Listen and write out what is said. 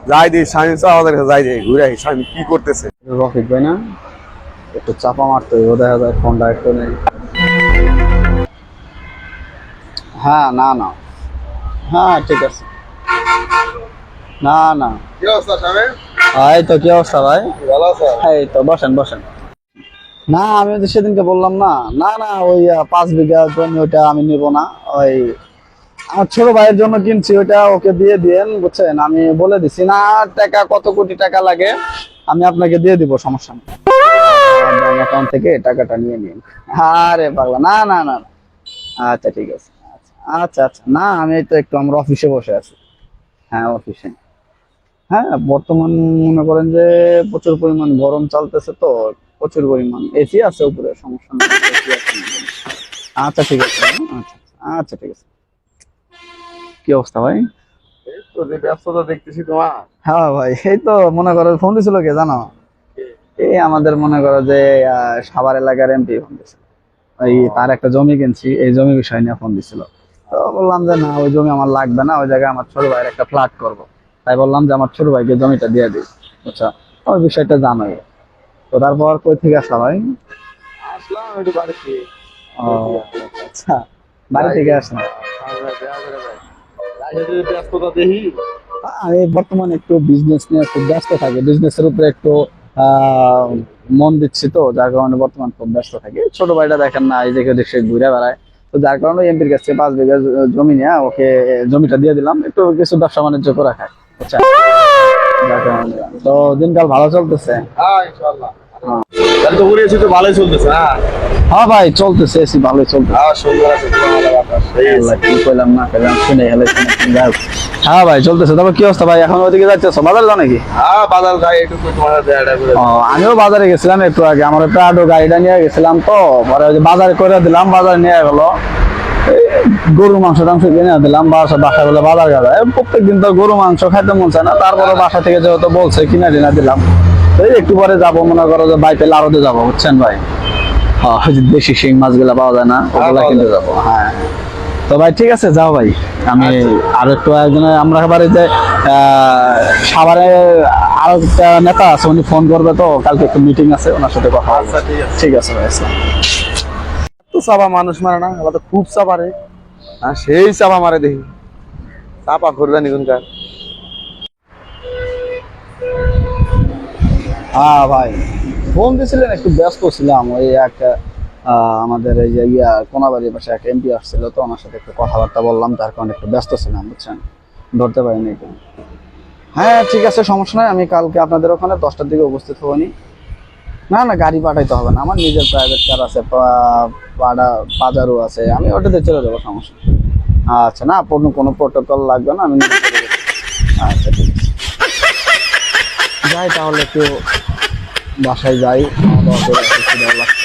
যাই দিই শামিম সাহেব আমাদের কাছে যাই দিই ঘুরে আসি শামিম কি করতেছে। রফিক ভাই না, একটু চাপা মারতে হইব, দেখা যায় ফোনটা একটু নেই। হ্যাঁ না না, হ্যাঁ ঠিক আছে। না না, কি অবস্থা শামিম? এই তো কি অবস্থা ভাই? ভালো আছো? এই তো বসেন বসেন। না আমি তো সেদিনকে বললাম না, না না ওই 5 বিঘা জমি ওটা আমি নিব না। ওই আমার ছোট ভাইয়ের জন্য কিনছি, ওটা ওকে দিয়ে দিয়েন বুঝছেন। আমি বলে দিছি না, টাকা কত কোটি টাকা লাগে আমি আপনাকে দিয়ে দিব, সমস্যা নেই। ব্যাংক অ্যাকাউন্ট থেকে টাকাটা নিয়ে নিন। আরে পাগলা, না না না না। আচ্ছা ঠিক আছে, আচ্ছা আচ্ছা আচ্ছা। না আমি এই তো একটু আমার অফিসে বসে আছি। হ্যাঁ অফিসে। হ্যাঁ বর্তমান মনে করেন যে প্রচুর পরিমাণ গরম চলতেছে, তো প্রচুর পরিমাণ এসি আছে উপরে, সমস্যা নেই। AC আছে। আচ্ছা ঠিক আছে, আচ্ছা আচ্ছা ঠিক আছে। কি অবস্থা ভাই? এই তো যে ব্যস্ততা দেখতেছি তোমার। হ্যাঁ ভাই, এই তো মনে করো ফোন দিছিল কে জানো? এই আমাদের মনে করো যে সাভার এলাকার এমপি ফোন দিছিল। ওই তার একটা জমি কিনছি, এই জমি বিষয় নিয়ে ফোন দিছিল। তো বললাম যে না ওই জমি আমার লাগবে না, ওই জায়গায় আমার ছোট ভাইয়ের একটা ফ্ল্যাট করব। তাই বললাম যে আমার ছোট ভাইকে জমিটা দিয়ে দিই। আচ্ছা, ওই বিষয়টা জানোই। তো তারপর কই থেকে আসলা ভাই? আসলাম একটু বাড়িতে। ও আচ্ছা, বাড়ি থেকে আসলাম। ব্যস্ততা দেখি। আমি বর্তমানে একটু বিজনেস নিয়ে খুব ব্যস্ত থাকি, বিজনেসের উপরে একটু আহ মন দিচ্ছি, তো যার কারণে বর্তমান খুব ব্যস্ত থাকি। ছোট ভাইটা দেখেন না, এই যে দেশে ঘুরে বেড়ায়, তো যার কারণে এমপির কাছে 5 বিঘা জমি নিয়ে ওকে জমিটা দিয়ে দিলাম, একটু কিছু ব্যবসা বাণিজ্য করে খায়, বুঝছেন? যার কারণে তো দিনকাল ভালো চলতেছে। হ্যাঁ ইনশাআল্লাহ। হ্যাঁ তাহলে তো ঘুরে এসে তো ভালোই চলতেছে। হ্যাঁ হ্যাঁ ভাই চলতেছে, এসি ভালোই চলতেছে। হ্যাঁ সুন্দর আছে ভালো বাতাস। এই আল্লাহ, কি কইলাম না কইলাম শুনে হেলে যাই হোক। হ্যাঁ ভাই চলতেছে। তবে কি অবস্থা ভাই, এখন ওইদিকে যাচ্ছ বাজার যাও নাকি? হ্যাঁ বাজার যাই একটু তোমার দেয়াটা করে। ও আমিও বাজারে গেছিলাম একটু আগে, আমার প্রাডো গাড়িটা নিয়ে গেছিলাম, তো পরে ওই যে বাজারে করে দিলাম, বাজারে নিয়ে গেলো গরু মাংস টাংস কিনে দিলাম। বাসা বলে বাজার গেল, প্রত্যেকদিন তো গরু মাংস খাইতে মন চায় না, তারপরে বাসা থেকে যেহেতু বলছে কিনে টিনা দিলাম। তো এই একটু পরে যাবো, মনে করো যে বাইক পেলে আরতে যাবো, বুঝছেন ভাই? হ্যাঁ ওই যে দেশি শিং মাছ গুলা পাওয়া যায় না, ওগুলা কিনতে যাবো। হ্যাঁ তো ভাই ঠিক আছে, যাও ভাই। আমি আরো একটু একজনে আমরা বাড়ি যে সাভারে আরো একটা নেতা আছে, উনি ফোন করবে, তো কালকে একটু মিটিং আছে, ওনার সাথে কথা বলবো। আচ্ছা ঠিক আছে। ঠিক আছে ভাই, আসসালাম। তো চাপা মানুষ মারে না, আবার তো খুব চাপা রে। হ্যাঁ সেই চাপা মারে দেখি, চাপা করবে নিগুনকার। হ্যাঁ ভাই ফোন দিছিলেন, একটু ব্যস্ত ছিলাম। ওই একটা আমাদের এই যে কোনাবাড়ির পাশে একটা এমপি আসছিল, তো ওনার সাথে একটু কথাবার্তা বললাম, তার কারণে একটু ব্যস্ত ছিলাম, বুঝছেন? ধরতে পারিনি একটু। হ্যাঁ ঠিক আছে, সমস্যা নাই। আমি কালকে আপনাদের ওখানে 10টার দিকে উপস্থিত হবনি। না না গাড়ি পাঠাইতে হবে না, আমার নিজের প্রাইভেট কার আছে, পাজারও আছে, আমি ওটাতে চলে যাবো, সমস্যা নেই। আচ্ছা না কোনো প্রোটোকল লাগবে না, আমি নিজে চলে যাবো। আচ্ছা ঠিক আছে, যাই তাহলে একটু বাসায় যাই, খাওয়া দাওয়া করে একটু খিদে লাগছে।